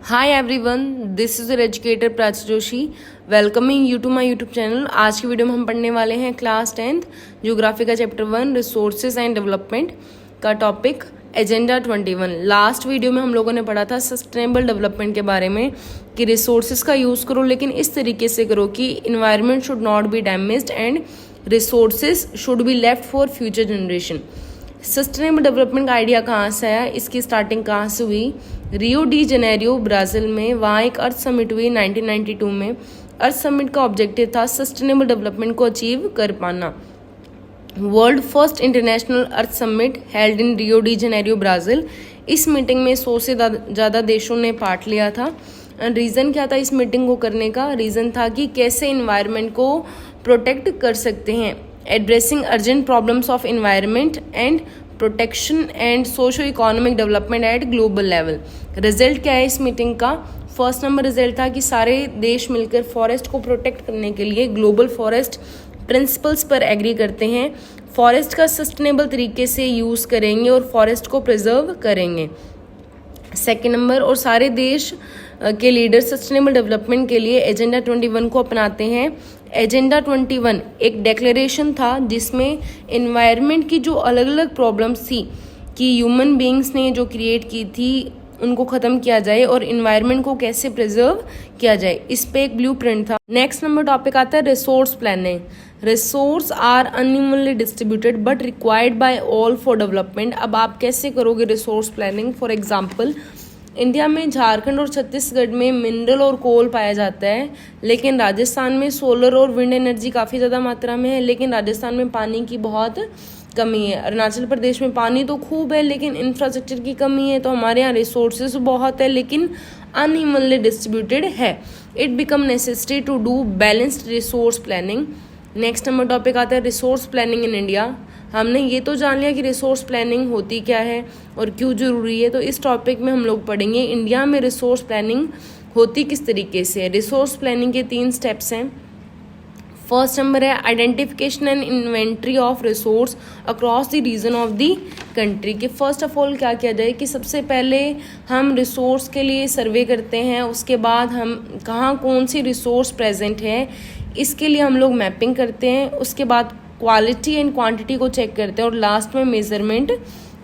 Hi everyone, this is your educator Prachi Joshi welcoming you to my YouTube channel. आज की video में हम पढ़ने वाले हैं क्लास 10th ज्योग्राफी का चैप्टर 1 रिसोर्सेज एंड डेवलपमेंट का टॉपिक एजेंडा 21। लास्ट वीडियो में हम लोगों ने पढ़ा था सस्टेनेबल डेवलपमेंट के बारे में कि रिसोर्सेज का यूज़ करो लेकिन इस तरीके से करो कि environment should not be damaged and resources should be left for future generation. Sustainable development का आइडिया कहाँ से आया, इसकी स्टार्टिंग कहाँ से हुई? रियो डी जेनेरियो ब्राज़ील में, वहाँ एक अर्थ समिट हुई 1992 में। अर्थ समिट का ऑब्जेक्टिव था सस्टेनेबल डेवलपमेंट को अचीव कर पाना। World first international earth summit held in Rio de Janeiro Brazil. इस मीटिंग में 100 से ज़्यादा देशों ने पार्ट लिया था। रीज़न क्या था इस मीटिंग को करने का? रीज़न था कि कैसे इन्वायरमेंट को प्रोटेक्ट कर सकते हैं, addressing urgent problems of environment and protection and socio economic development at global level. Result क्या है इस मीटिंग का? फर्स्ट नंबर रिजल्ट था कि सारे देश मिलकर फॉरेस्ट को प्रोटेक्ट करने के लिए ग्लोबल फॉरेस्ट प्रिंसिपल्स पर एग्री करते हैं, फॉरेस्ट का सस्टेनेबल तरीके से यूज़ करेंगे और फॉरेस्ट को प्रिजर्व करेंगे। सेकेंड नंबर, और सारे देश के लीडर सस्टेनेबल डेवलपमेंट के लिए एजेंडा 21 को अपनाते हैं। एजेंडा 21 एक डेक्लेरेशन था जिसमें एनवायरनमेंट की जो अलग अलग प्रॉब्लम्स थी कि ह्यूमन बीइंग्स ने जो क्रिएट की थी उनको ख़त्म किया जाए और इन्वायरमेंट को कैसे प्रिजर्व किया जाए, इस पे एक ब्लूप्रिंट था। नेक्स्ट नंबर टॉपिक आता है resource planning. Resource are unevenly distributed but required by all for development. अब आप कैसे करोगे resource planning? For example, India में झारखंड और छत्तीसगढ़ में मिनरल और कोल पाया जाता है, लेकिन राजस्थान में सोलर और विंड एनर्जी काफ़ी ज़्यादा मात्रा में है, लेकिन राजस्थान में पानी की बहुत कमी है। अरुणाचल प्रदेश में पानी तो खूब है लेकिन इंफ्रास्ट्रक्चर की कमी है। तो हमारे यहाँ रिसोर्सेज बहुत है लेकिन अनइवनली डिस्ट्रीब्यूटेड है। It become necessary to do balanced resource planning. Next number topic आता है रिसोर्स प्लानिंग इन इंडिया। हमने ये तो जान लिया कि रिसोर्स प्लानिंग होती क्या है और क्यों ज़रूरी है, तो इस टॉपिक में हम लोग पढ़ेंगे इंडिया में रिसोर्स प्लानिंग होती किस तरीके से है। रिसोर्स प्लानिंग के 3 स्टेप्स हैं। फर्स्ट नंबर है identification and inventory of resource across the region of the country. कि फर्स्ट ऑफ ऑल क्या किया जाए कि सबसे पहले हम रिसोर्स के लिए सर्वे करते हैं, उसके बाद हम कहाँ कौन सी रिसोर्स प्रेजेंट है इसके लिए हम लोग मैपिंग करते हैं, उसके बाद क्वालिटी एंड क्वांटिटी को चेक करते हैं और लास्ट में मेजरमेंट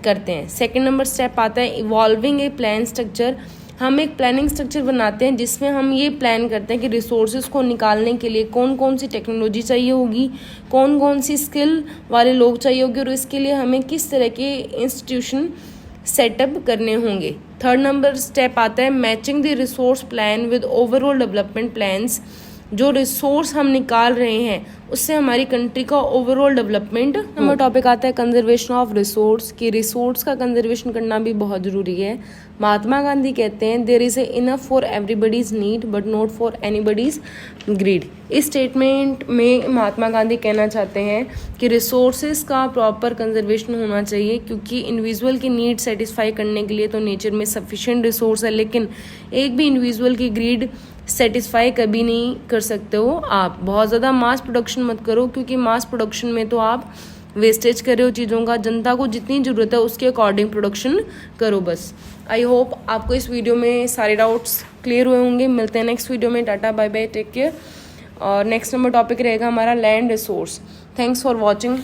करते हैं। सेकंड नंबर स्टेप आता है इवॉल्विंग ए प्लान स्ट्रक्चर। हम एक प्लानिंग स्ट्रक्चर बनाते हैं जिसमें हम ये प्लान करते हैं कि रिसोर्सेज को निकालने के लिए कौन कौन सी टेक्नोलॉजी चाहिए होगी, कौन कौन सी स्किल वाले लोग चाहिए होंगे और इसके लिए हमें किस तरह के इंस्टीट्यूशन सेटअप करने होंगे। थर्ड नंबर स्टेप आता है matching the resource plan with overall development plans. जो रिसोर्स हम निकाल रहे हैं उससे हमारी कंट्री का ओवरऑल डेवलपमेंट। नंबर टॉपिक आता है कंजर्वेशन ऑफ रिसोर्स। कि रिसोर्स का कंजर्वेशन करना भी बहुत ज़रूरी है। महात्मा गांधी कहते हैं there is enough for everybody's need but not for anybody's greed. इस स्टेटमेंट में महात्मा गांधी कहना चाहते हैं कि रिसोर्सेज का प्रॉपर कंजर्वेशन होना चाहिए क्योंकि इंडिविजुअल की नीड सेटिस्फाई करने के लिए तो नेचर में सफिशिएंट रिसोर्स है, लेकिन एक भी इंडिविजुअल की ग्रीड सेटिस्फाई कभी नहीं कर सकते हो। आप बहुत ज़्यादा मास प्रोडक्शन मत करो क्योंकि मास प्रोडक्शन में तो आप वेस्टेज कर रहे हो चीज़ों का। जनता को जितनी ज़रूरत है उसके अकॉर्डिंग प्रोडक्शन करो बस। आई होप आपको इस वीडियो में सारे डाउट्स क्लियर हुए होंगे। मिलते हैं नेक्स्ट वीडियो में। Tata, bye bye, take care. और नेक्स्ट नंबर टॉपिक रहेगा हमारा land resource. Thanks for watching.